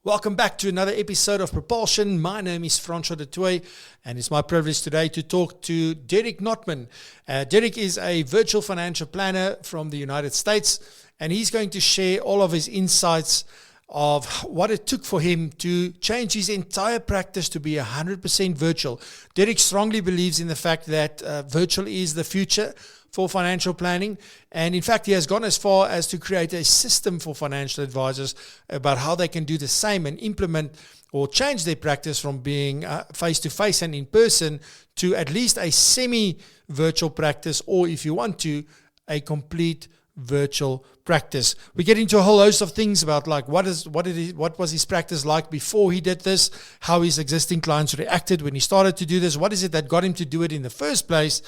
Welcome back to another episode of Propulsion. My name is Francois de Tooy, and it's my privilege today to talk to Derek Notman. Derek is a virtual financial planner from the United States, and he's going to share all of his insights of what it took for him to change his entire practice to be 100% virtual. Derek strongly believes in the fact that virtual is the future for financial planning. And in fact, he has gone as far as to create a system for financial advisors about how they can do the same and implement or change their practice from being face-to-face and in person to at least a semi-virtual practice, or if you want to, a complete virtual practice. We get into a whole host of things about like what was his practice like before he did this, how his existing clients reacted when he started to do this, what is it that got him to do it in the first place,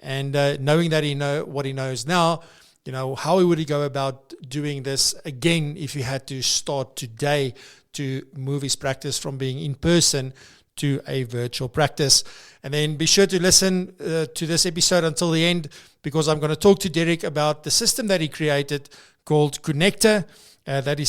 and knowing that he know what he knows now, how would he go about doing this again if he had to start today to move his practice from being in person to a virtual practice. And then be sure to listen to this episode until the end, because I'm going to talk to Derek about the system that he created called ConneqtorVAS. That is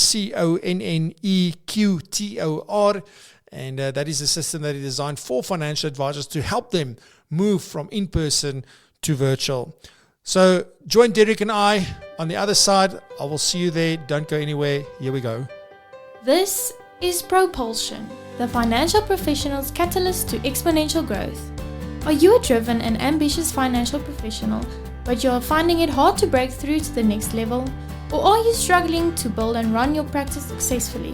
Conneqtor. And that is a system that he designed for financial advisors to help them move from in-person to virtual. So join Derek and I on the other side. I will see you there. Don't go anywhere. Here we go. This is Propulsion, the financial professional's catalyst to exponential growth. Are you a driven and ambitious financial professional, but you are finding it hard to break through to the next level? Or are you struggling to build and run your practice successfully?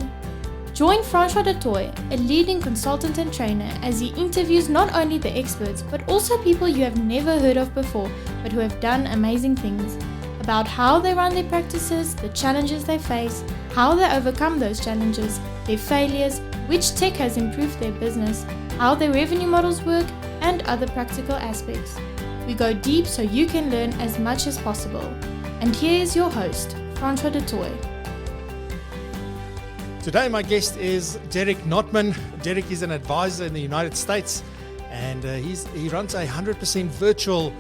Join Francois de Tooy, a leading consultant and trainer, as he interviews not only the experts, but also people you have never heard of before, but who have done amazing things, about how they run their practices, the challenges they face, how they overcome those challenges, their failures, which tech has improved their business, how their revenue models work, and other practical aspects. We go deep so you can learn as much as possible. And here is your host, Francois de Tooy. Today my guest is Derek Notman. Derek is an advisor in the United States, and he runs a 100% virtual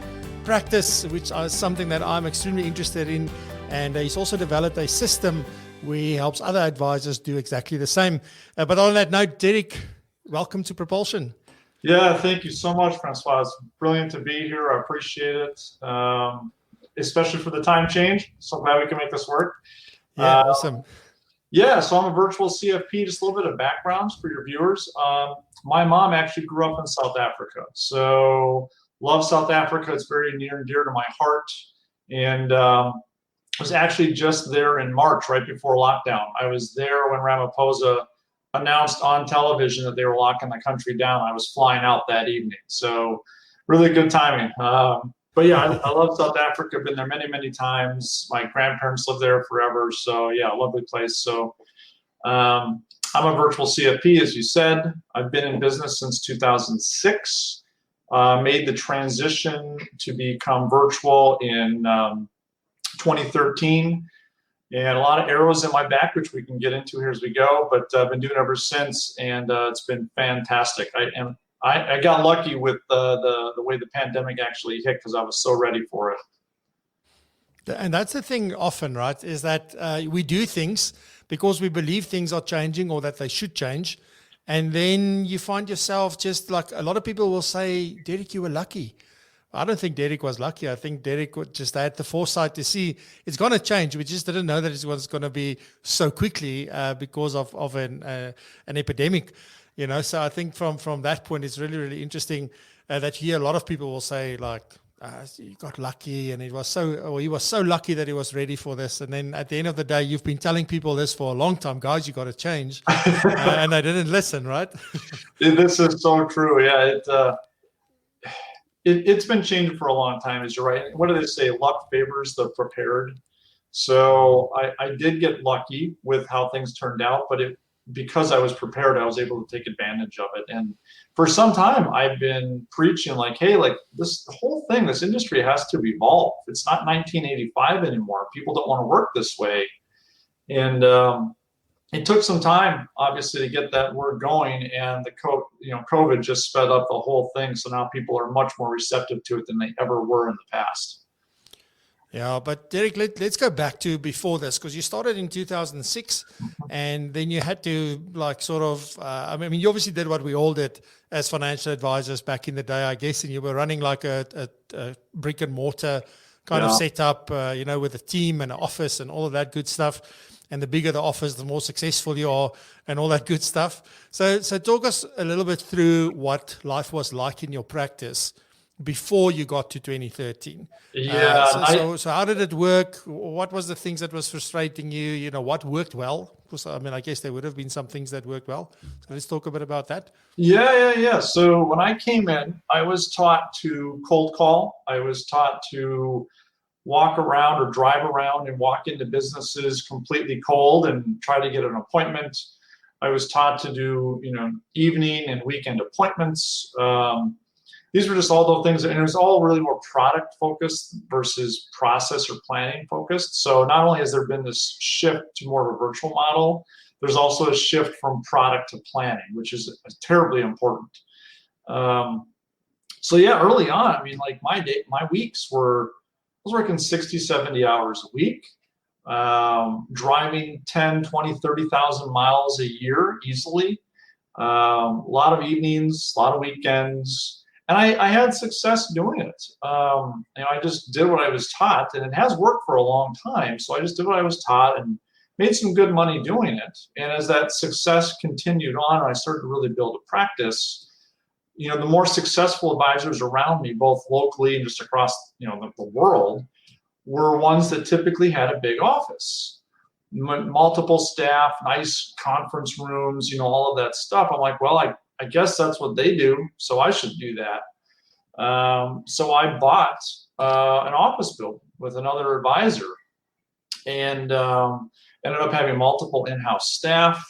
practice, which is something that I'm extremely interested in. And he's also developed a system where he helps other advisors do exactly the same. But on that note, Derek, welcome to Propulsion. Yeah, thank you so much, Francois. It's brilliant to be here. I appreciate it, especially for the time change. So glad we can make this work. Yeah, awesome. Yeah, so I'm a virtual CFP. Just a little bit of backgrounds for your viewers. My mom actually grew up in South Africa, so love South Africa. It's very near and dear to my heart. And I was actually just there in March, right before lockdown. I was there when Ramaphosa announced on television that they were locking the country down. I was flying out that evening, so really good timing. But yeah, I love South Africa. Been there many, many times. My grandparents lived there forever. So yeah, lovely place. So I'm a virtual CFP, as you said. I've been in business since 2006. Made the transition to become virtual in 2013. And a lot of arrows in my back, which we can get into here as we go. But I've been doing it ever since, and it's been fantastic. I got lucky with the way the pandemic actually hit, because I was so ready for it. And that's the thing often, right, is that we do things because we believe things are changing or that they should change. And then you find yourself just like a lot of people will say, Derek, you were lucky. I don't think Derek was lucky. I think Derek just had the foresight to see it's going to change. We just didn't know that it was going to be so quickly because of an epidemic. So I think from that point, it's really, really interesting that you hear a lot of people will say like, you got lucky, and he was so lucky that he was ready for this. And then at the end of the day, you've been telling people this for a long time, guys, you got to change, and they didn't listen, right? This is so true. Yeah, it's been changing for a long time, as you're right. What do they say? Luck favors the prepared. So I did get lucky with how things turned out, but because I was prepared, I was able to take advantage of it. And for some time, I've been preaching like, hey, like this whole thing, this industry has to evolve. It's not 1985 anymore. People don't want to work this way. And it took some time, obviously, to get that word going. And COVID just sped up the whole thing. So now people are much more receptive to it than they ever were in the past. Yeah, but Derek, let's go back to before this, because you started in 2006 and then you had to like sort of, I mean, you obviously did what we all did as financial advisors back in the day, I guess, and you were running like a brick and mortar kind of Yeah. setup, with a team and an office and all of that good stuff. And the bigger the office, the more successful you are and all that good stuff. So talk us a little bit through what life was like in your practice before you got to 2013. Yeah, So how did it work? What was the things that was frustrating you? You know, what worked well? Because I mean, I guess there would have been some things that worked well. So let's talk a bit about that. yeah. So when I came in, I was taught to cold call. I was taught to walk around or drive around and walk into businesses completely cold and try to get an appointment. I was taught to do, evening and weekend appointments. These were just all those things, and it was all really more product focused versus process or planning focused. So not only has there been this shift to more of a virtual model, there's also a shift from product to planning, which is terribly important. So yeah, early on, I mean, like my weeks were, I was working 60, 70 hours a week, driving 10, 20, 30,000 miles a year easily. A lot of evenings, a lot of weekends. And I had success doing it. I just did what I was taught, and it has worked for a long time. So I just did what I was taught and made some good money doing it. And as that success continued on, I started to really build a practice. The more successful advisors around me, both locally and just across, the world, were ones that typically had a big office, multiple staff, nice conference rooms, all of that stuff. I'm like, well, I guess that's what they do, so I should do that. So I bought an office building with another advisor, and ended up having multiple in-house staff.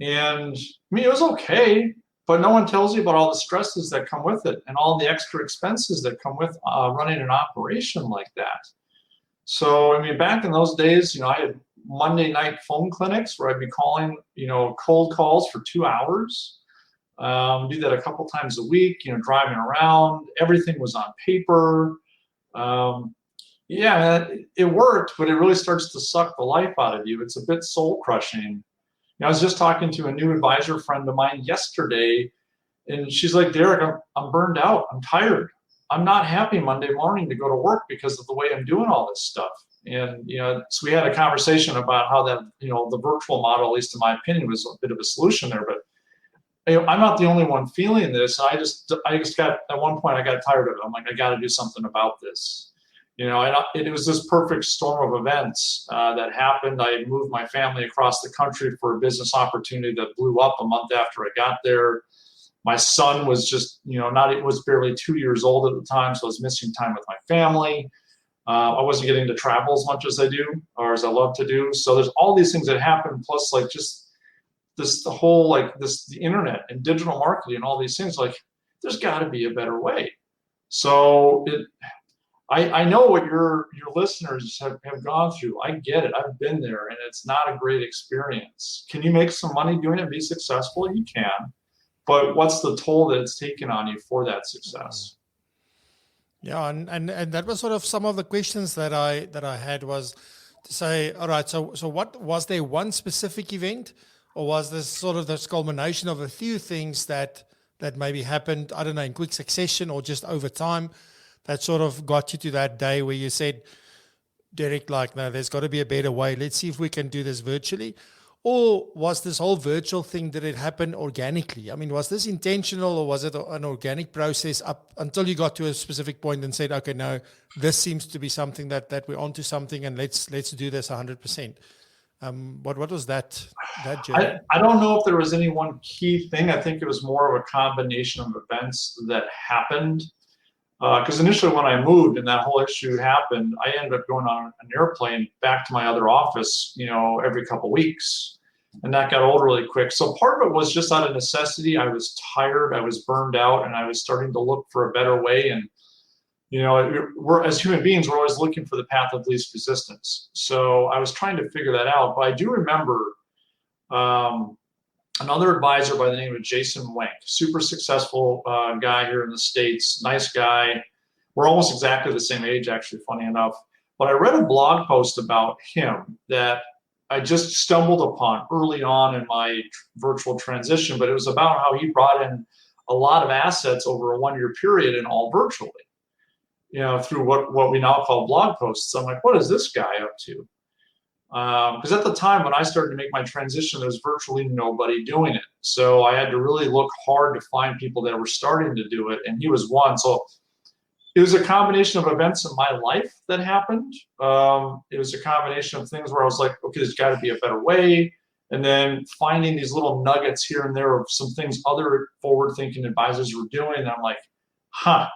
And I mean, it was okay, but no one tells you about all the stresses that come with it and all the extra expenses that come with running an operation like that. So, I mean, back in those days, I had Monday night phone clinics where I'd be calling, cold calls for 2 hours. Do that a couple times a week, driving around. Everything was on paper. Yeah, it worked, but it really starts to suck the life out of you. It's a bit soul crushing. I was just talking to a new advisor friend of mine yesterday, and she's like, Derek, I'm burned out. I'm tired. I'm not happy Monday morning to go to work because of the way I'm doing all this stuff. And, so we had a conversation about how that, the virtual model, at least in my opinion, was a bit of a solution there. But I'm not the only one feeling this. I just got, at one point I got tired of it. I'm like, I got to do something about this. And it was this perfect storm of events that happened. I moved my family across the country for a business opportunity that blew up a month after I got there. My son was just, it was barely 2 years old at the time, so I was missing time with my family. I wasn't getting to travel as much as I do, or as I love to do. So there's all these things that happen, plus like just the internet and digital marketing and all these things, like there's got to be a better way. So I know what your listeners have gone through. I get it. I've been there, and it's not a great experience. Can you make some money doing it and be successful? You can, but what's the toll that it's taken on you for that success? Yeah, and that was sort of some of the questions that I had, was to say, all right, so what was there one specific event, or was this sort of this culmination of a few things that maybe happened, I don't know, in quick succession or just over time, that sort of got you to that day where you said, Derek, like, no, there's got to be a better way. Let's see if we can do this virtually. Or was this whole virtual thing, did it happen organically? I mean, was this intentional, or was it an organic process up until you got to a specific point and said, okay, no, this seems to be something that we're onto something, and let's do this 100%. What was that journey? I don't know if there was any one key thing. I think it was more of a combination of events that happened. Because initially when I moved and that whole issue happened, I ended up going on an airplane back to my other office, every couple weeks. And that got old really quick. So part of it was just out of necessity. I was tired, I was burned out, and I was starting to look for a better way. And, we're, as human beings, we're always looking for the path of least resistance. So I was trying to figure that out. But I do remember another advisor by the name of Jason Wank, super successful guy here in the States, nice guy. We're almost exactly the same age, actually, funny enough. But I read a blog post about him that I just stumbled upon early on in my virtual transition, but it was about how he brought in a lot of assets over a 1-year period and all virtually, through what we now call blog posts. I'm like, what is this guy up to? Because at the time when I started to make my transition, there was virtually nobody doing it. So I had to really look hard to find people that were starting to do it, and he was one. So it was a combination of events in my life that happened. It was a combination of things where I was like, okay, there's got to be a better way. And then finding these little nuggets here and there of some things other forward-thinking advisors were doing. And I'm like,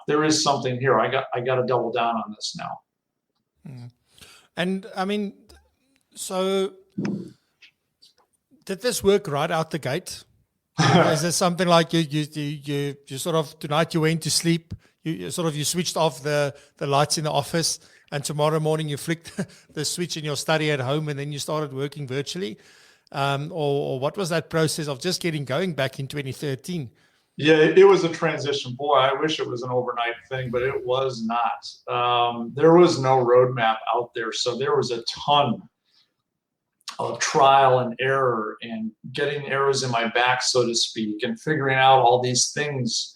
there is something here. I got to double down on this now. And I mean, so did this work right out the gate? Is there something like you sort of, tonight you went to sleep, you switched off the lights in the office, and tomorrow morning you flicked the switch in your study at home, and then you started working virtually? Or what was that process of just getting going back in 2013? Yeah, it was a transition. Boy, I wish it was an overnight thing, but it was not. There was no roadmap out there. So there was a ton of trial and error and getting arrows in my back, so to speak, and figuring out all these things.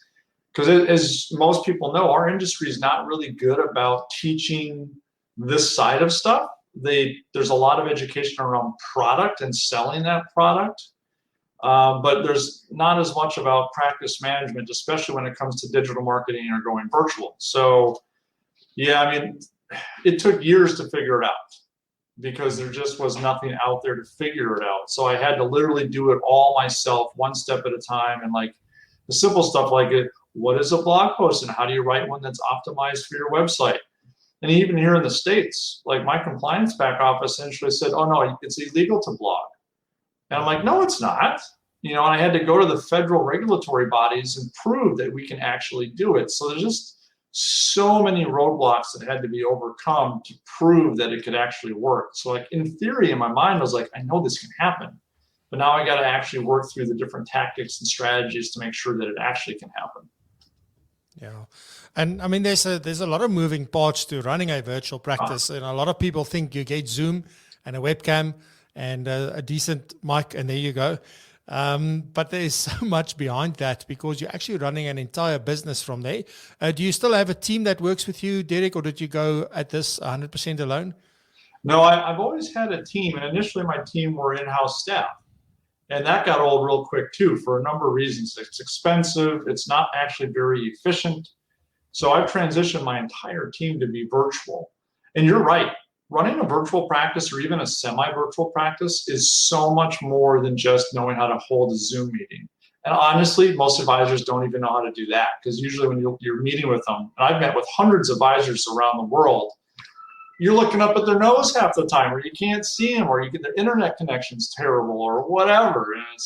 Because as most people know, our industry is not really good about teaching this side of stuff. There's a lot of education around product and selling that product. But there's not as much about practice management, especially when it comes to digital marketing or going virtual. So, yeah, I mean, it took years to figure it out because there just was nothing out there to figure it out. So I had to literally do it all myself, one step at a time. And like the simple stuff like what is a blog post and how do you write one that's optimized for your website? And even here in the States, like my compliance back office essentially said, oh no, it's illegal to blog. And I'm like, no, it's not. And I had to go to the federal regulatory bodies and prove that we can actually do it. So there's just so many roadblocks that had to be overcome to prove that it could actually work. So like in theory, in my mind, I was like, I know this can happen. But now I got to actually work through the different tactics and strategies to make sure that it actually can happen. Yeah. And I mean, there's a lot of moving parts to running a virtual practice. And a lot of people think you get Zoom and a webcam and a decent mic, and there you go. But there's so much behind that because you're actually running an entire business from there. Do you still have a team that works with you, Derek, or did you go at this 100% alone? No, I've always had a team. And initially my team were in-house staff. And that got old real quick too for a number of reasons. It's expensive. It's not actually very efficient. So I've transitioned my entire team to be virtual. And you're right. Running a virtual practice or even a semi-virtual practice is so much more than just knowing how to hold a Zoom meeting. And honestly, most advisors don't even know how to do that because usually when you're meeting with them, and I've met with hundreds of advisors around the world, you're looking up at their nose half the time or you can't see them or their internet connection's terrible or whatever. And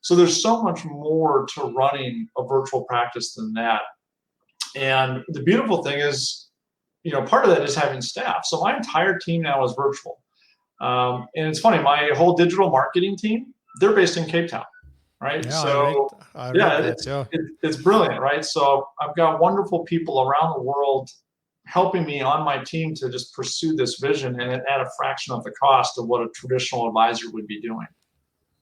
so there's so much more to running a virtual practice than that. And the beautiful thing is, part of that is having staff. So my entire team now is virtual. And it's funny, my whole digital marketing team, they're based in Cape Town, right? Yeah, so it's brilliant, right? So I've got wonderful people around the world helping me on my team to just pursue this vision and at a fraction of the cost of what a traditional advisor would be doing.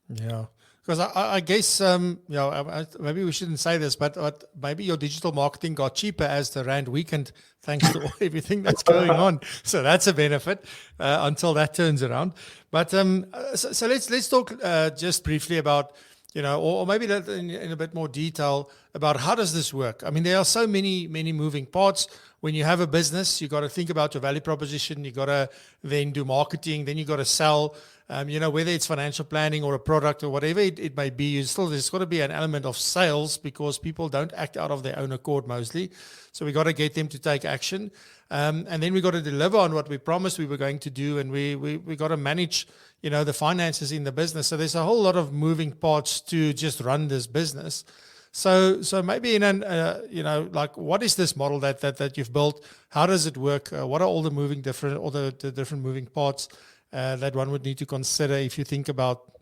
Yeah. Because I guess, maybe we shouldn't say this, but maybe your digital marketing got cheaper as the Rand weakened thanks to everything that's going on. So that's a benefit until that turns around. But so let's talk just briefly about, or maybe in a bit more detail about how does this work? I mean, there are so many moving parts. When you have a business, you got to think about your value proposition. You got to then do marketing. Then you got to sell. Whether it's financial planning or a product or whatever it may be, there's got to be an element of sales because people don't act out of their own accord mostly. So we got to get them to take action. And then we got to deliver on what we promised we were going to do. And we got to manage, the finances in the business. So there's a whole lot of moving parts to just run this business. So maybe what is this model that you've built? How does it work? What are all the different moving parts that one would need to consider if you think about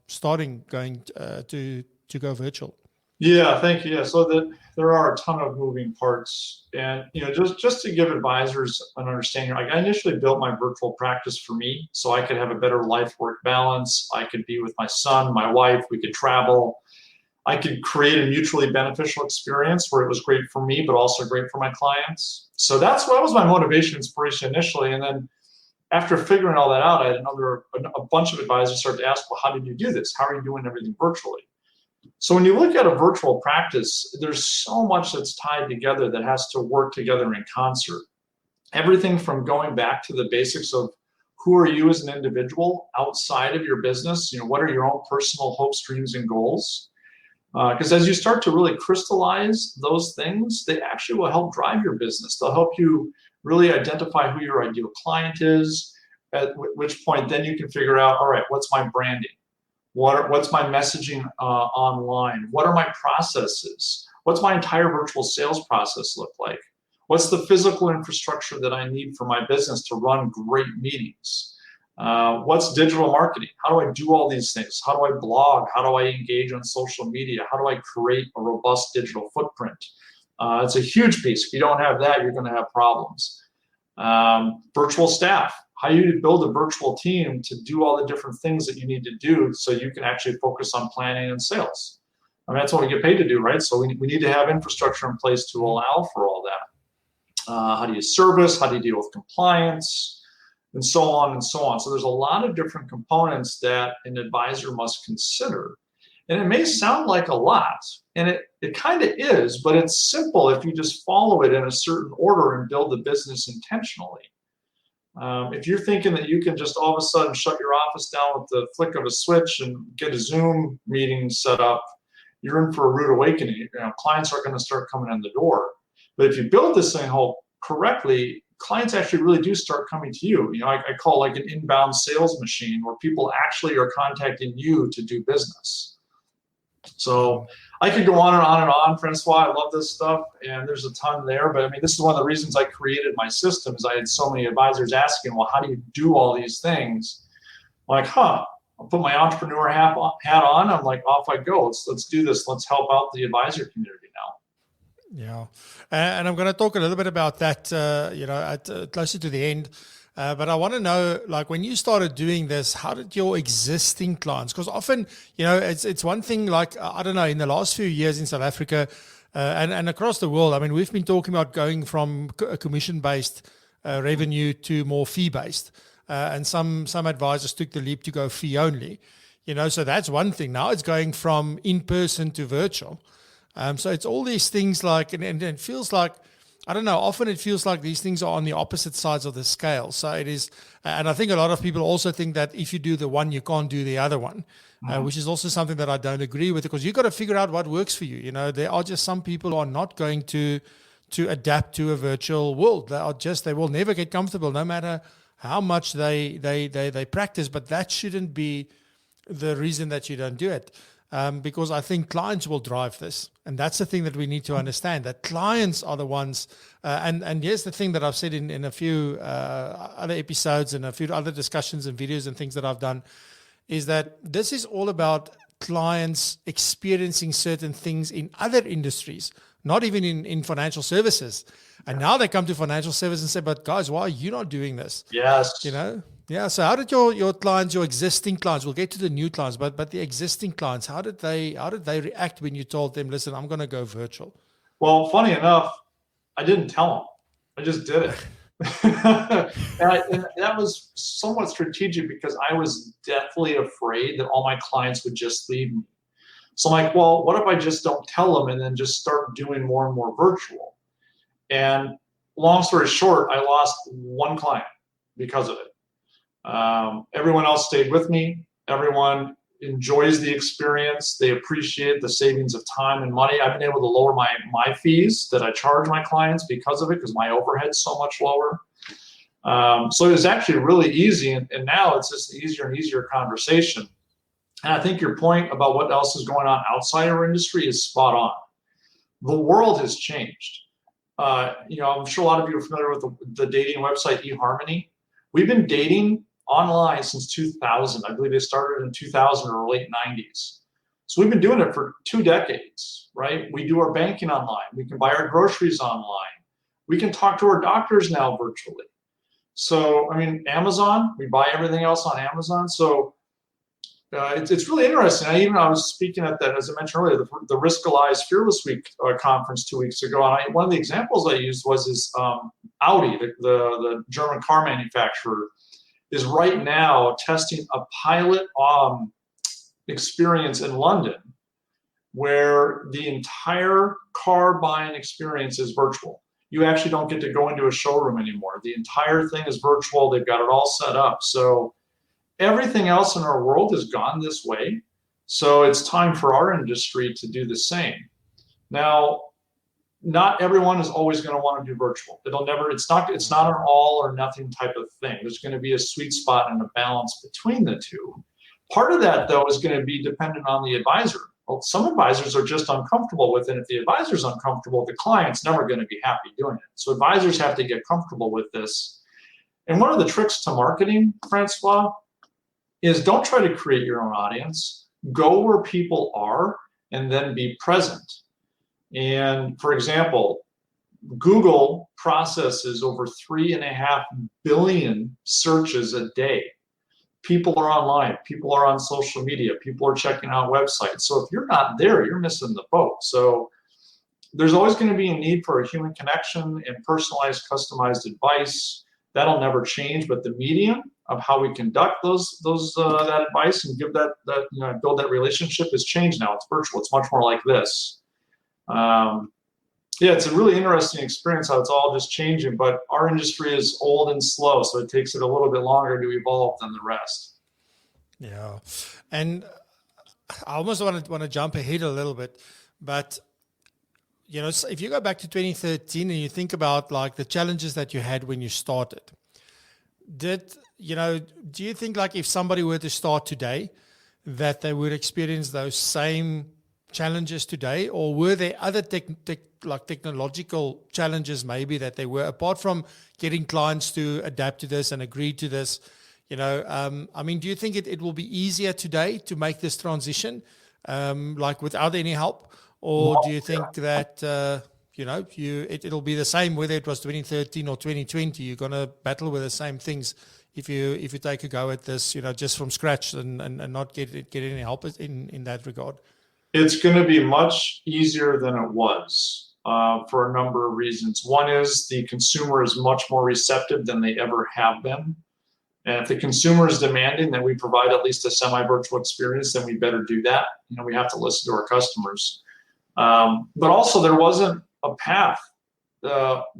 going to go virtual? Yeah, thank you. Yeah, so there are a ton of moving parts, and just to give advisors an understanding, like I initially built my virtual practice for me, so I could have a better life-work balance. I could be with my son, my wife. We could travel. I could create a mutually beneficial experience where it was great for me, but also great for my clients. So that's what was my motivation, inspiration initially, and then after figuring all that out, I had a bunch of advisors start to ask, well, how did you do this? How are you doing everything virtually? So when you look at a virtual practice, there's so much that's tied together that has to work together in concert. Everything from going back to the basics of who are you as an individual outside of your business? What are your own personal hopes, dreams, and goals? Because as you start to really crystallize those things, they actually will help drive your business. They'll help you really identify who your ideal client is, at which point then you can figure out, all right, what's my branding? What's my messaging online? What are my processes? What's my entire virtual sales process look like? What's the physical infrastructure that I need for my business to run great meetings? What's digital marketing? How do I do all these things? How do I blog? How do I engage on social media? How do I create a robust digital footprint? It's a huge piece. If you don't have that, you're going to have problems. Virtual staff. How do you build a virtual team to do all the different things that you need to do so you can actually focus on planning and sales? I mean, that's what we get paid to do, right? So we need to have infrastructure in place to allow for all that. How do you service? How do you deal with compliance? And so on and so on. So there's a lot of different components that an advisor must consider. And it may sound like a lot, and it kind of is, but it's simple if you just follow it in a certain order and build the business intentionally. If you're thinking that you can just all of a sudden shut your office down with the flick of a switch and get a Zoom meeting set up, you're in for a rude awakening. Clients are going to start coming in the door. But if you build this thing correctly, clients actually really do start coming to you. I call like an inbound sales machine where people actually are contacting you to do business. So I could go on and on and on, Francois. I love this stuff, and there's a ton there. But I mean, this is one of the reasons I created my system. Is I had so many advisors asking, well, how do you do all these things? I'm like, I'll put my entrepreneur hat on. I'm like, off I go. Let's do this. Let's help out the advisor community now. Yeah, and I'm going to talk a little bit about that, at closer to the end. But I want to know, like, when you started doing this, how did your existing clients? Because often, it's one thing. Like, I don't know, in the last few years in South Africa and across the world, I mean, we've been talking about going from a commission-based revenue to more fee-based, and some advisors took the leap to go fee only. So that's one thing. Now it's going from in-person to virtual. So it's all these things like, and it feels like, I don't know, often it feels like these things are on the opposite sides of the scale. So it is, and I think a lot of people also think that if you do the one, you can't do the other one, which is also something that I don't agree with, because you've got to figure out what works for you. There are just some people who are not going to adapt to a virtual world. They will never get comfortable, no matter how much they practice, but that shouldn't be the reason that you don't do it. Because I think clients will drive this. And that's the thing that we need to understand, that clients are the ones. And here's the thing that I've said in a few other episodes and a few other discussions and videos and things that I've done, is that this is all about clients experiencing certain things in other industries, not even in financial services. And now they come to financial services and say, but guys, why are you not doing this? Yes. Yeah. So how did your clients, your existing clients, we'll get to the new clients, but the existing clients, how did they react when you told them, listen, I'm going to go virtual? Well, funny enough, I didn't tell them. I just did it. and that was somewhat strategic because I was deathly afraid that all my clients would just leave me. So I'm like, well, what if I just don't tell them and then just start doing more and more virtual? And long story short, I lost one client because of it. Everyone else stayed with me. Everyone enjoys the experience. They appreciate the savings of time and money. I've been able to lower my fees that I charge my clients because of it, because my overhead's so much lower. So it was actually really easy, and now it's just easier and easier conversation. And I think your point about what else is going on outside our industry is spot on. The world has changed. I'm sure a lot of you are familiar with the dating website eHarmony. We've been dating online since 2000. I believe they started in 2000 or late 90s. So we've been doing it for 2 decades, right? We do our banking online. We can buy our groceries online. We can talk to our doctors now virtually. So, I mean, Amazon, we buy everything else on Amazon. So it's really interesting. I was speaking at that, as I mentioned earlier, the Riskalyze Fearless Week conference 2 weeks ago. And one of the examples I used was Audi, the German car manufacturer, is right now testing a pilot experience in London where the entire car buying experience is virtual. You actually don't get to go into a showroom anymore. The entire thing is virtual. They've got it all set up. So everything else in our world has gone this way. So it's time for our industry to do the same. Now, not everyone is always going to want to do virtual. It's not an all or nothing type of thing. There's going to be a sweet spot and a balance between the two. Part of that, though, is going to be dependent on the advisor. Well, some advisors are just uncomfortable with it. If the advisor's uncomfortable, the client's never going to be happy doing it. So advisors have to get comfortable with this. And one of the tricks to marketing, Francois, is don't try to create your own audience. Go where people are and then be present. And for example, Google processes over 3.5 billion searches a day. People are online, people are on social media, people are checking out websites. So if you're not there, you're missing the boat. So there's always going to be a need for a human connection and personalized, customized advice. That'll never change, but the medium of how we conduct that advice and give build that relationship has changed now. It's virtual. It's much more like this. It's a really interesting experience how it's all just changing, but our industry is old and slow, so it takes it a little bit longer to evolve than the rest. Yeah, and I almost want to jump ahead a little bit, but if you go back to 2013 and you think about like the challenges that you had when you started, do you think like if somebody were to start today, that they would experience those same challenges today, or were there other technological challenges maybe that they were, apart from getting clients to adapt to this and agree to this? Do you think it will be easier today to make this transition, like without any help, or do you think that it'll be the same whether it was 2013 or 2020? You're going to battle with the same things if you take a go at this, just from scratch and not get any help in that regard. It's going to be much easier than it was for a number of reasons. One is the consumer is much more receptive than they ever have been. And if the consumer is demanding that we provide at least a semi-virtual experience, then we better do that. We have to listen to our customers. But also there wasn't a path that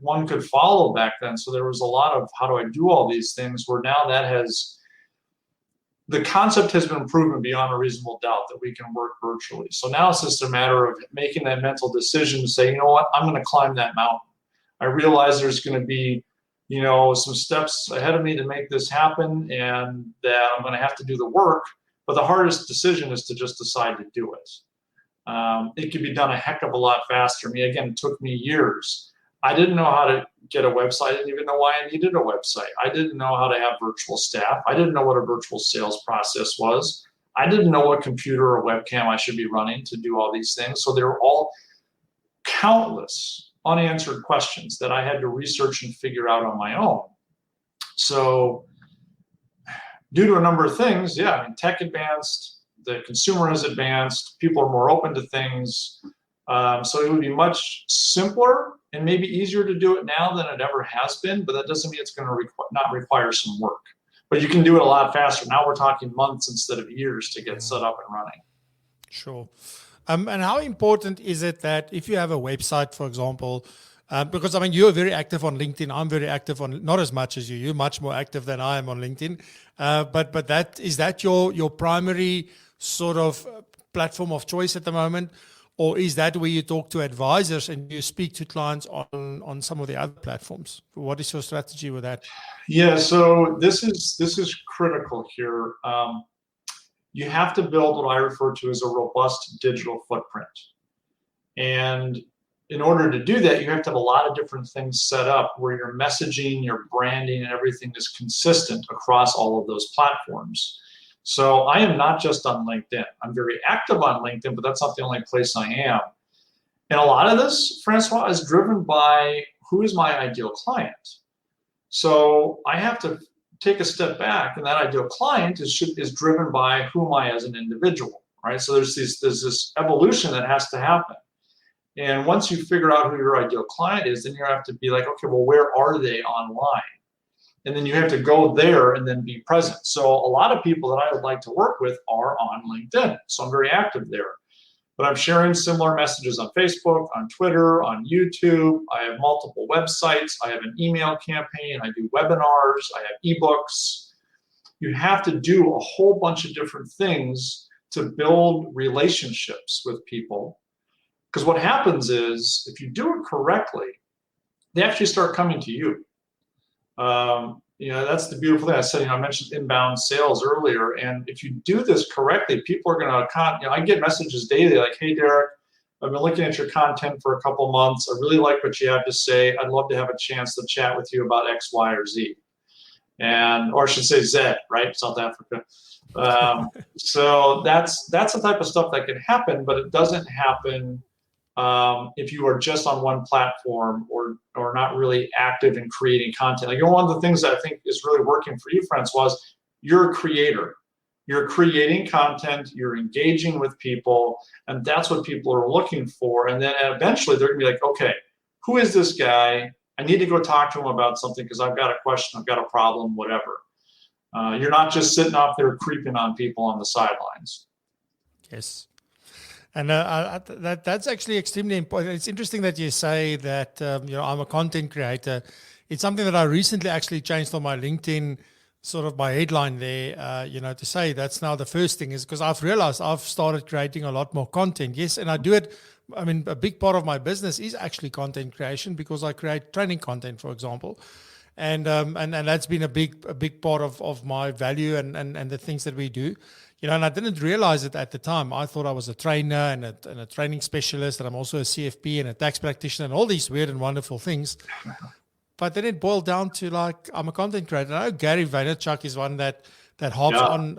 one could follow back then. So there was a lot of how do I do all these things, where now the concept has been proven beyond a reasonable doubt that we can work virtually. So now it's just a matter of making that mental decision to say, you know what, I'm going to climb that mountain. I realize there's going to be, some steps ahead of me to make this happen, and that I'm going to have to do the work. But the hardest decision is to just decide to do it. It could be done a heck of a lot faster. Again, it took me years. I didn't know how to get a website. I didn't even know why I needed a website. I didn't know how to have virtual staff. I didn't know what a virtual sales process was. I didn't know what computer or webcam I should be running to do all these things. So there were all countless unanswered questions that I had to research and figure out on my own. So due to a number of things, tech advanced, the consumer has advanced, people are more open to things. So it would be much simpler and maybe easier to do it now than it ever has been, but that doesn't mean it's going to not require some work. But you can do it a lot faster. Now we're talking months instead of years to get set up and running. Sure. And how important is it that if you have a website, for example, because you're very active on LinkedIn. I'm very active on, not as much as you. You're much more active than I am on LinkedIn. But is that your primary sort of platform of choice at the moment? Or is that where you talk to advisors and you speak to clients on some of the other platforms? What is your strategy with that? Yeah, so this is critical here. You have to build what I refer to as a robust digital footprint. And in order to do that, you have to have a lot of different things set up where your messaging, your branding, and everything is consistent across all of those platforms. So I am not just on LinkedIn. I'm very active on LinkedIn, but that's not the only place I am. And a lot of this, Francois, is driven by who is my ideal client. So I have to take a step back, and that ideal client is driven by who am I as an individual, right? So there's this evolution that has to happen. And once you figure out who your ideal client is, then you have to be like, okay, well, where are they online? And then you have to go there and then be present. So a lot of people that I would like to work with are on LinkedIn. So I'm very active there. But I'm sharing similar messages on Facebook, on Twitter, on YouTube. I have multiple websites. I have an email campaign. I do webinars. I have ebooks. You have to do a whole bunch of different things to build relationships with people. Because what happens is, if you do it correctly, they actually start coming to you. That's the beautiful thing. I said, I mentioned inbound sales earlier, and if you do this correctly, people are going to, I get messages daily like, hey, Derek, I've been looking at your content for a couple months. I really like what you have to say. I'd love to have a chance to chat with you about X, Y, or Z. Or I should say Z, right? South Africa. So that's the type of stuff that can happen, but it doesn't happen if you are just on one platform or not really active in creating content. Like, one of the things that I think is really working for you, Francois, is you're a creator. You're creating content, you're engaging with people, and that's what people are looking for. And then eventually they're gonna be like, okay, who is this guy? I need to go talk to him about something because I've got a question, I've got a problem, whatever. You're not just sitting out there creeping on people on the sidelines. Yes. And that's actually extremely important. It's interesting that you say that, I'm a content creator. It's something that I recently actually changed on my LinkedIn, sort of my headline there, to say that's now the first thing, is because I've realized I've started creating a lot more content. Yes, and I do it. I mean, a big part of my business is actually content creation because I create training content, for example. And that's been a big part of my value and the things that we do. And I didn't realize it at the time. I thought I was a trainer and a training specialist, and I'm also a CFP and a tax practitioner and all these weird and wonderful things. But then it boiled down to, like, I'm a content creator. I know Gary Vaynerchuk is one that hops on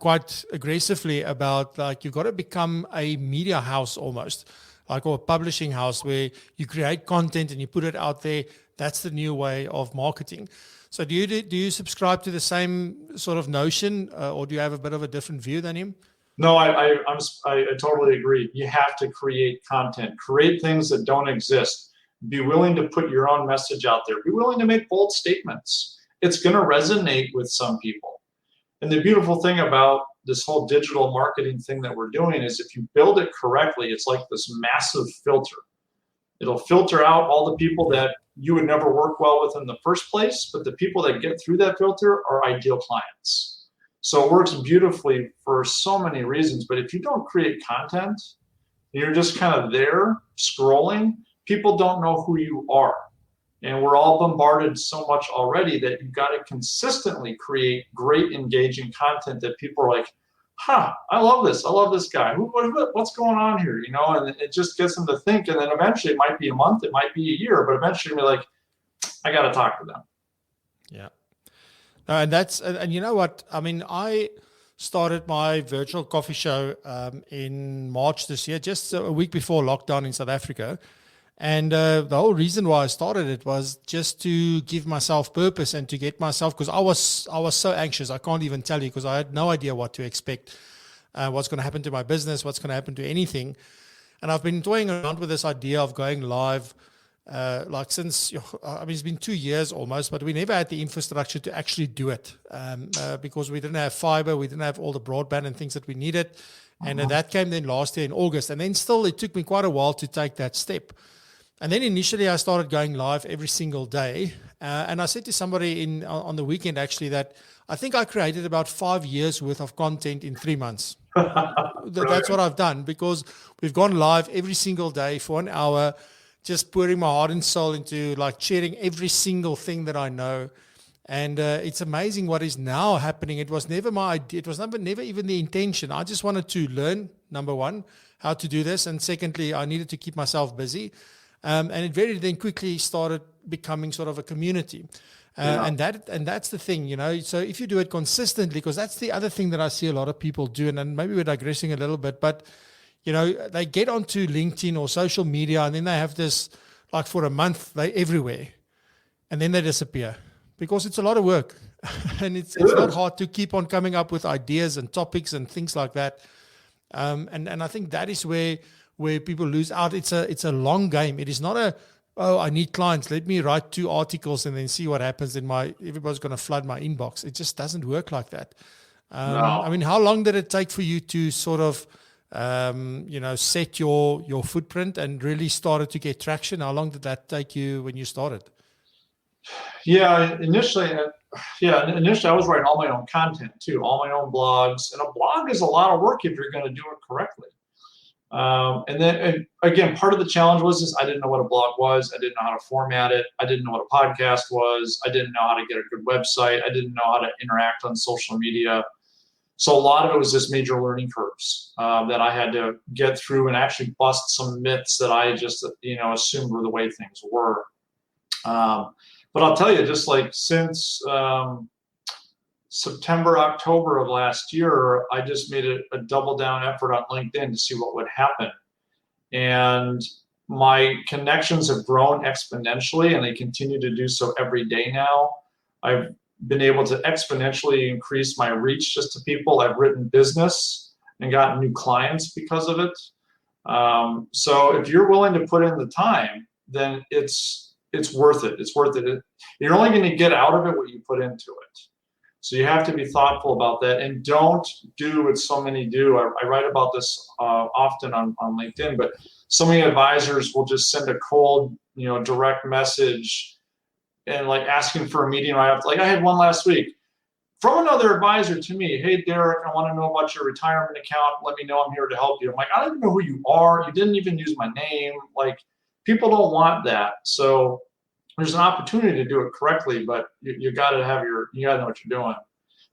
quite aggressively about, like, you've got to become a media house almost, like, or a publishing house where you create content and you put it out there. That's the new way of marketing. So do you subscribe to the same sort of notion, or do you have a bit of a different view than him? No, I totally agree. You have to create content, create things that don't exist. Be willing to put your own message out there. Be willing to make bold statements. It's going to resonate with some people. And the beautiful thing about this whole digital marketing thing that we're doing is, if you build it correctly, it's like this massive filter. It'll filter out all the people that you would never work well with in the first place, but the people that get through that filter are ideal clients. So it works beautifully for so many reasons. But if you don't create content, you're just kind of there scrolling, people don't know who you are. And we're all bombarded so much already that you've got to consistently create great, engaging content that people are like, I love this. I love this guy. What's going on here? And it just gets them to think. And then eventually, it might be a month, it might be a year, but eventually you're like, I got to talk to them. Yeah. And you know what? I mean, I started my virtual coffee show in March this year, just a week before lockdown in South Africa. And the whole reason why I started it was just to give myself purpose and to get myself, because I was so anxious. I can't even tell you, because I had no idea what to expect, what's going to happen to my business, what's going to happen to anything. And I've been toying around with this idea of going live since, it's been 2 years almost, but we never had the infrastructure to actually do it because we didn't have fiber, we didn't have all the broadband and things that we needed. And that came then last year in August. And then still, it took me quite a while to take that step. And then initially I started going live every single day. And I said to somebody on the weekend actually that I think I created about 5 years worth of content in 3 months. That's what I've done, because we've gone live every single day for an hour, just pouring my heart and soul into, like, sharing every single thing that I know. And it's amazing what is now happening. It was never my idea. It was never even the intention. I just wanted to learn, number one, how to do this. And secondly, I needed to keep myself busy. And it very then quickly started becoming sort of a community. And that's the thing, so if you do it consistently, because that's the other thing that I see a lot of people do, and then maybe we're digressing a little bit, but they get onto LinkedIn or social media, and then they have this, like for a month, they're everywhere, and then they disappear because it's a lot of work. And it's not hard to keep on coming up with ideas and topics and things like that. And I think that is where people lose out. It's a long game. It is not I need clients, let me write 2 articles and then see what happens everybody's going to flood my inbox. It just doesn't work like that. No. I mean, how long did it take for you to sort of, set your footprint and really started to get traction? How long did that take you when you started? Yeah, initially I was writing all my own content too, all my own blogs. And a blog is a lot of work if you're going to do it correctly. And again, part of the challenge was I didn't know what a blog was. I didn't know how to format it. I didn't know what a podcast was. I didn't know how to get a good website. I didn't know how to interact on social media. So a lot of it was just major learning curves that I had to get through and actually bust some myths that I just, assumed were the way things were. But I'll tell you, just like since September, October of last year, I just made a double down effort on LinkedIn to see what would happen. And my connections have grown exponentially, and they continue to do so every day now. I've been able to exponentially increase my reach just to people. I've written business and gotten new clients because of it. So if you're willing to put in the time, then it's worth it. It's worth it. You're only going to get out of it what you put into it. So you have to be thoughtful about that, and don't do what so many do. I write about this often on LinkedIn, but so many advisors will just send a cold, direct message and like asking for a meeting right after. Like I had one last week from another advisor to me. Hey, Derek, I want to know about your retirement account. Let me know, I'm here to help you. I'm like, I don't even know who you are. You didn't even use my name. Like, people don't want that. So there's an opportunity to do it correctly, but you got to know what you're doing.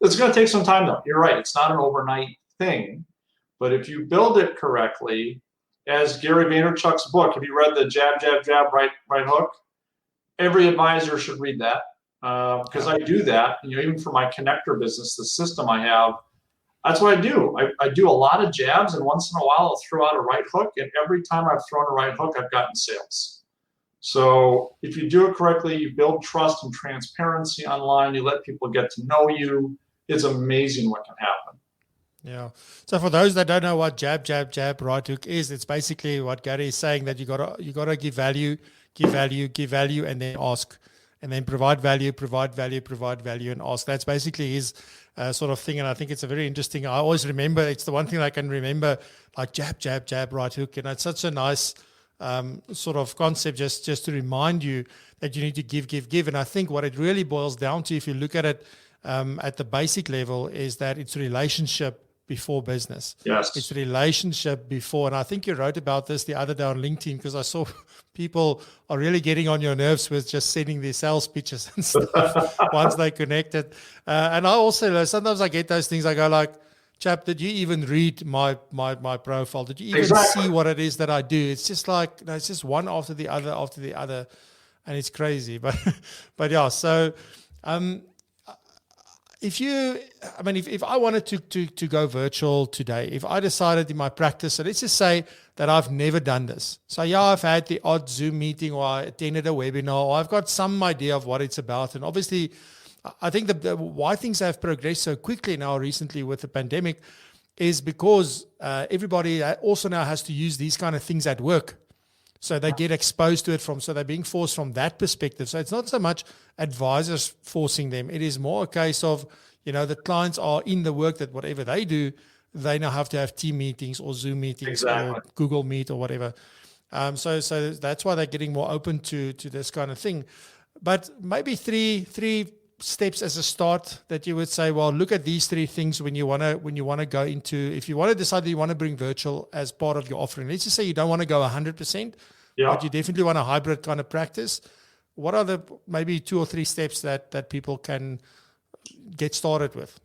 It's going to take some time though. You're right. It's not an overnight thing, but if you build it correctly, as Gary Vaynerchuk's book, have you read the Jab, Jab, Jab, Right Hook? Every advisor should read that because I do that. Even for my connector business, the system I have, that's what I do. I do a lot of jabs, and once in a while I'll throw out a right hook, and every time I've thrown a right hook, I've gotten sales. So if you do it correctly, you build trust and transparency online, you let people get to know you, it's amazing what can happen. Yeah. So for those that don't know what jab, jab, jab, right hook is, it's basically what Gary is saying, that you gotta give value, and then ask, and then provide value, and ask. That's basically his sort of thing. And I think it's a very interesting, I always remember, it's the one thing I can remember, like jab, jab, jab, right hook. And it's such a nice sort of concept just to remind you that you need to give. And I think what it really boils down to, if you look at it at the basic level, is that it's relationship before business. Yes. It's relationship before. And I think you wrote about this the other day on LinkedIn, because I saw people are really getting on your nerves with just sending their sales pitches and stuff once they connected. And I also, sometimes I get those things, I go like, chap, did you even read my profile? Did you even see what it is that I do? It's just like, it's just one after the other, and it's crazy. But yeah, so if I wanted to go virtual today, if I decided in my practice, so let's just say that I've never done this. So yeah, I've had the odd Zoom meeting, or I attended a webinar, or I've got some idea of what it's about. And obviously, I think why things have progressed so quickly now recently with the pandemic is because everybody also now has to use these kind of things at work. So they get exposed to it so they're being forced from that perspective. So it's not so much advisors forcing them. It is more a case of, the clients are in the work that whatever they do, they now have to have team meetings or Zoom meetings or Google Meet or whatever. So that's why they're getting more open to this kind of thing. But maybe three steps as a start that you would say, well, look at these 3 things when you want to go into, if you want to decide that you want to bring virtual as part of your offering. Let's just say you don't want to go 100%, but you definitely want a hybrid kind of practice. What are the maybe 2 or 3 steps that people can get started with?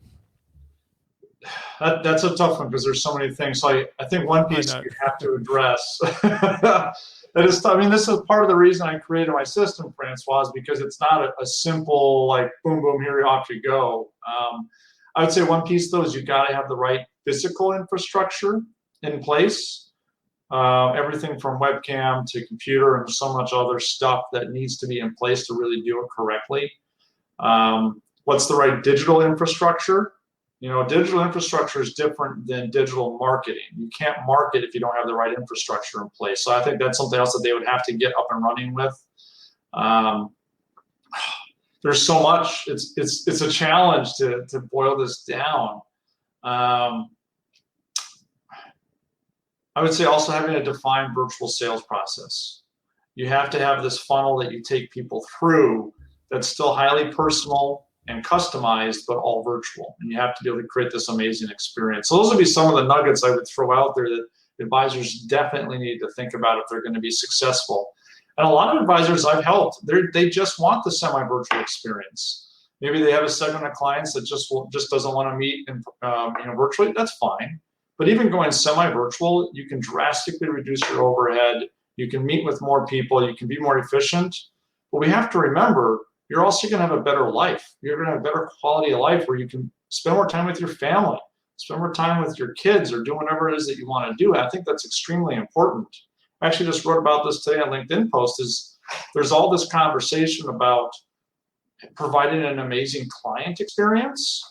That's a tough one because there's so many things. So I think one I piece know. you have to address that is, I mean, this is part of the reason I created my system, Francois, is because it's not a simple like boom, boom, here, off you go. I would say one piece though is you got to have the right physical infrastructure in place. Everything from webcam to computer and so much other stuff that needs to be in place to really do it correctly. What's the right digital infrastructure? You know, digital infrastructure is different than digital marketing. You can't market if you don't have the right infrastructure in place. So I think that's something else that they would have to get up and running with. There's so much. It's a challenge to boil this down. I would say also having a defined virtual sales process. You have to have this funnel that you take people through that's still highly personal and customized, but all virtual. And you have to be able to create this amazing experience. So those would be some of the nuggets I would throw out there that advisors definitely need to think about if they're going to be successful. And a lot of advisors I've helped, they just want the semi-virtual experience. Maybe they have a segment of clients that just doesn't want to meet in, virtually. That's fine. But even going semi-virtual, you can drastically reduce your overhead. You can meet with more people. You can be more efficient. But we have to remember, you're also going to have a better life. You're going to have a better quality of life where you can spend more time with your family, spend more time with your kids, or do whatever it is that you want to do. And I think that's extremely important. I actually just wrote about this today on LinkedIn post. There's all this conversation about providing an amazing client experience,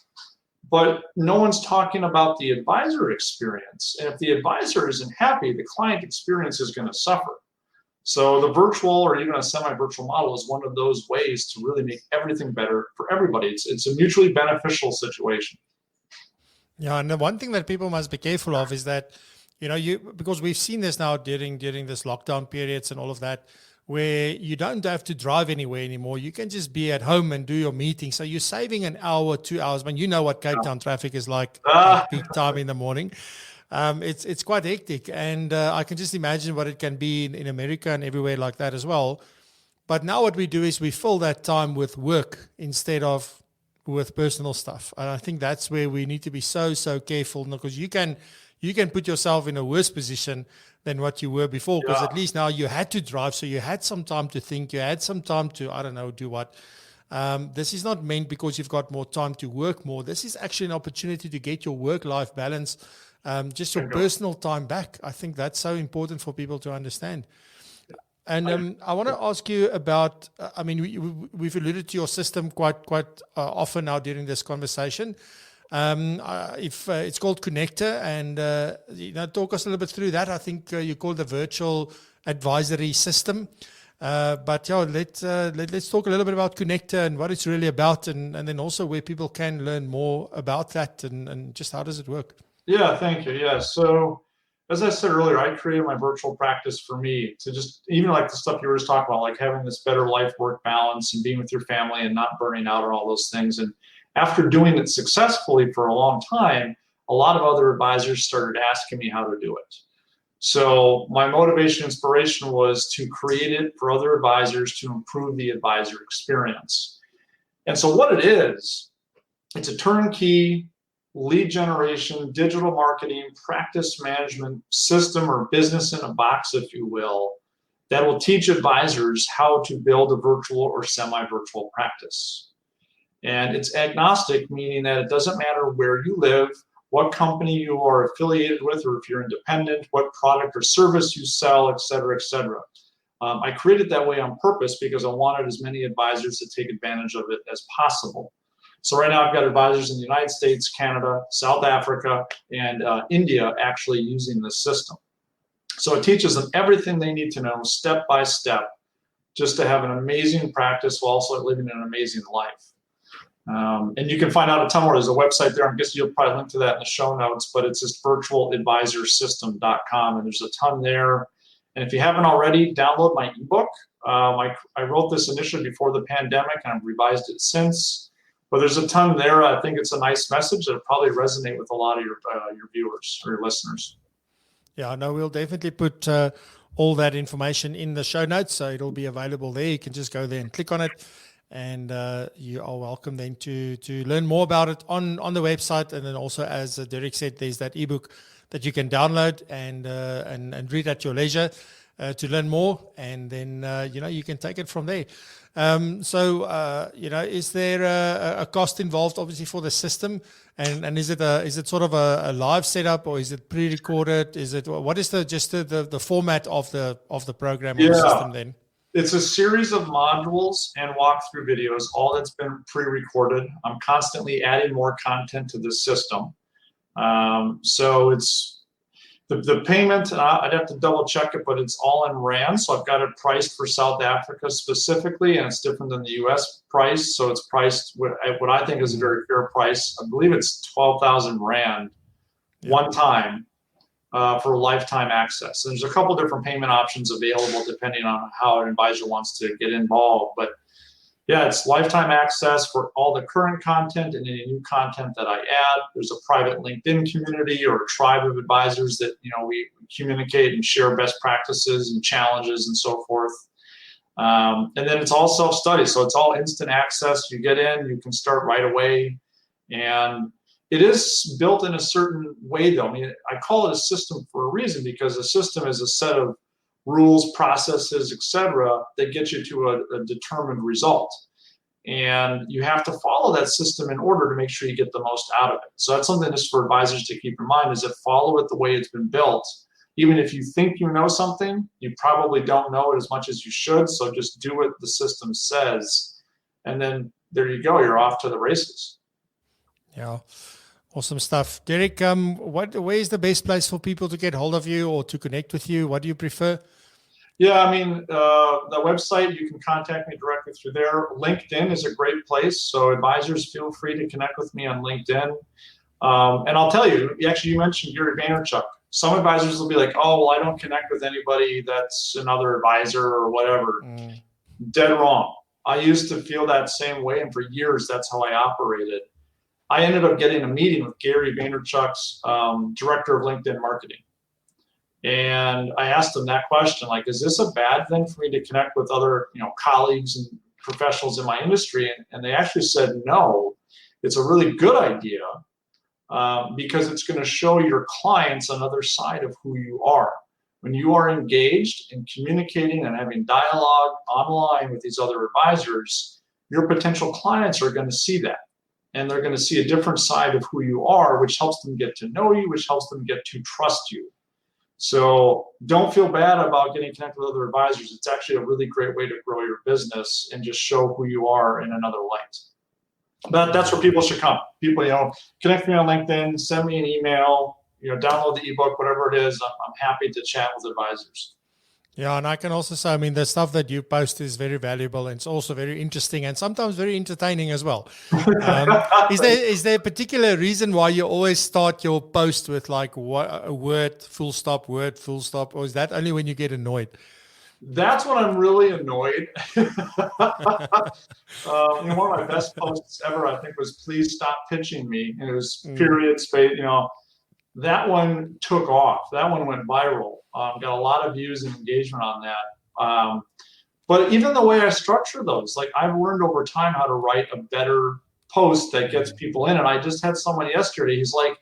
but no one's talking about the advisor experience. And if the advisor isn't happy, the client experience is going to suffer. So the virtual or even a semi-virtual model is one of those ways to really make everything better for everybody. It's a mutually beneficial situation. Yeah, and the one thing that people must be careful of is that, because we've seen this now during this lockdown periods and all of that, where you don't have to drive anywhere anymore. You can just be at home and do your meeting. So you're saving an hour, 2 hours. But you know what Cape Town traffic is like at peak time in the morning. It's quite hectic, and I can just imagine what it can be in America and everywhere like that as well. But now what we do is we fill that time with work instead of with personal stuff. And I think that's where we need to be so careful, because you can put yourself in a worse position than what you were before, because at least now you had to drive, so you had some time to think, you had some time to, I don't know, do what. This is not meant because you've got more time to work more. This is actually an opportunity to get your work-life balance, just your personal time back. I think that's so important for people to understand. And I want to ask you about, we've alluded to your system quite often now during this conversation. If it's called Connector, and talk us a little bit through that. I think you call the virtual advisory system. But yeah, let's talk a little bit about Connector and what it's really about, and then also where people can learn more about that, and just how does it work? Yeah, thank you. Yeah, so as I said earlier, I created my virtual practice for me to just, even like the stuff you were just talking about, like having this better life-work balance and being with your family and not burning out and all those things. And after doing it successfully for a long time, a lot of other advisors started asking me how to do it. So my motivation, inspiration was to create it for other advisors to improve the advisor experience. And so what it is, it's a turnkey lead generation, digital marketing, practice management system, or business in a box, if you will, that will teach advisors how to build a virtual or semi-virtual practice. And it's agnostic, meaning that it doesn't matter where you live, what company you are affiliated with, or if you're independent, what product or service you sell, et cetera, et cetera. I created that way on purpose because I wanted as many advisors to take advantage of it as possible. So right now I've got advisors in the United States, Canada, South Africa, and India actually using this system. So it teaches them everything they need to know step by step, just to have an amazing practice while also living an amazing life. And you can find out a ton more. There's a website there. I guess you'll probably link to that in the show notes, but it's just virtualadvisorsystem.com, and there's a ton there. And if you haven't already, download my ebook. I wrote this initially before the pandemic, and I've revised it since. But there's a ton there. I think it's a nice message that will probably resonate with a lot of your viewers or your listeners. Yeah, no, we'll definitely put all that information in the show notes, so it'll be available there. You can just go there and click on it. And you are welcome then to learn more about it on the website. And then also, as Derek said, there's that ebook that you can download and read at your leisure to learn more. And then, you can take it from there. Is there a cost involved, obviously, for the system? And is it sort of a live setup, or is it pre-recorded? What is the format of the program or the system then? It's a series of modules and walkthrough videos, all that's been pre-recorded. I'm constantly adding more content to the system. So it's the payment, I'd have to double check it, but it's all in Rand. So I've got it priced for South Africa specifically, and it's different than the US price. So it's priced at what I think is a very fair price. I believe it's 12,000 Rand one time for lifetime access. And there's a couple different payment options available depending on how an advisor wants to get involved. But yeah, it's lifetime access for all the current content and any new content that I add. There's a private LinkedIn community or a tribe of advisors that, we communicate and share best practices and challenges and so forth. And then it's all self-study. So it's all instant access. You get in, you can start right away. And it is built in a certain way, though. I mean, I call it a system for a reason, because a system is a set of rules, processes, etc., that get you to a determined result. And you have to follow that system in order to make sure you get the most out of it. So that's something just for advisors to keep in mind, is that follow it the way it's been built. Even if you think you know something, you probably don't know it as much as you should. So just do what the system says. And then there you go. You're off to the races. Yeah. Awesome stuff. Derek, where is the best place for people to get hold of you or to connect with you? What do you prefer? Yeah, I mean, the website, you can contact me directly through there. LinkedIn is a great place. So advisors, feel free to connect with me on LinkedIn. And I'll tell you, actually, you mentioned Gary Vaynerchuk. Some advisors will be like, oh, well, I don't connect with anybody that's another advisor or whatever. Dead wrong. I used to feel that same way. And for years, that's how I operated. I ended up getting a meeting with Gary Vaynerchuk's director of LinkedIn marketing. And I asked him that question, like, is this a bad thing for me to connect with other, colleagues and professionals in my industry? And they actually said, no, it's a really good idea because it's going to show your clients another side of who you are. When you are engaged in communicating and having dialogue online with these other advisors, your potential clients are going to see that. And they're going to see a different side of who you are, which helps them get to know you, which helps them get to trust you. So don't feel bad about getting connected with other advisors. It's actually a really great way to grow your business and just show who you are in another light. But that's where people should come. People, connect me on LinkedIn, send me an email, download the ebook, whatever it is. I'm happy to chat with advisors. Yeah, and I can also say, the stuff that you post is very valuable, and it's also very interesting and sometimes very entertaining as well. Is there a particular reason why you always start your post with like a word, full stop, word, full stop, or is that only when you get annoyed? That's when I'm really annoyed. One of my best posts ever, I think, was "Please stop pitching me." And it was period, space. That one took off. That one went viral. Got a lot of views and engagement on that. But even the way I structure those, like I've learned over time how to write a better post that gets people in. And I just had someone yesterday. He's like,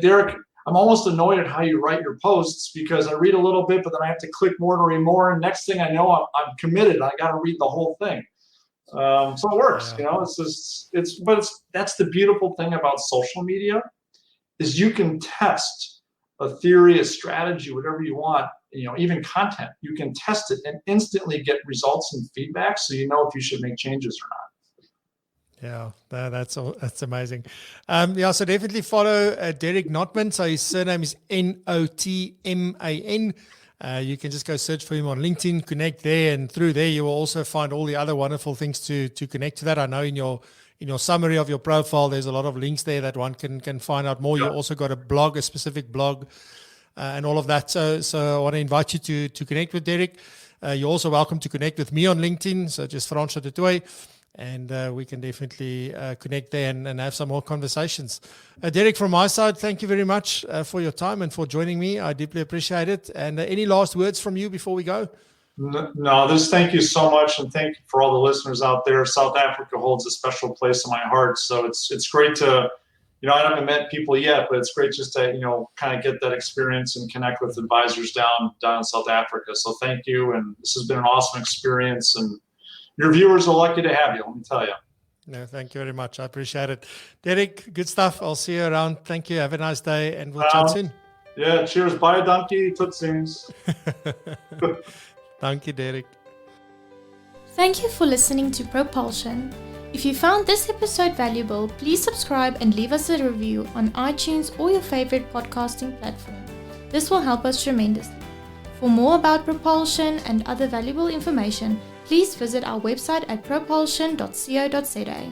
Derek, I'm almost annoyed at how you write your posts because I read a little bit, but then I have to click more to read more. And next thing I know, I'm committed. I got to read the whole thing. So it works. That's the beautiful thing about social media. Is you can test a theory, a strategy, whatever you want, even content. You can test it and instantly get results and feedback, so you know if you should make changes or not. Yeah, that's amazing. So definitely follow Derek Notman. So his surname is Notman. You can just go search for him on LinkedIn, connect there, and through there you will also find all the other wonderful things to connect to that. I know in your summary of your profile, there's a lot of links there that one can find out more. Yeah. You also got a specific blog, and all of that. So I want to invite you to connect with Derek. You're also welcome to connect with me on LinkedIn. So just Francois du Toit, and we can definitely connect there and have some more conversations. Derek, from my side, thank you very much for your time and for joining me. I deeply appreciate it. And any last words from you before we go? No, thank you so much, and thank you for all the listeners out there. South Africa holds a special place in my heart, so it's great to, I haven't met people yet, but it's great just to, kind of get that experience and connect with advisors down in South Africa. So thank you, and this has been an awesome experience, and your viewers are lucky to have you, let me tell you. No, thank you very much. I appreciate it. Derek, good stuff. I'll see you around. Thank you. Have a nice day, and we'll chat soon. Yeah, cheers. Bye, donkey. Totsiens. Thank you, Derek. Thank you for listening to Propulsion. If you found this episode valuable, please subscribe and leave us a review on iTunes or your favorite podcasting platform. This will help us tremendously. For more about Propulsion and other valuable information, please visit our website at propulsion.co.za.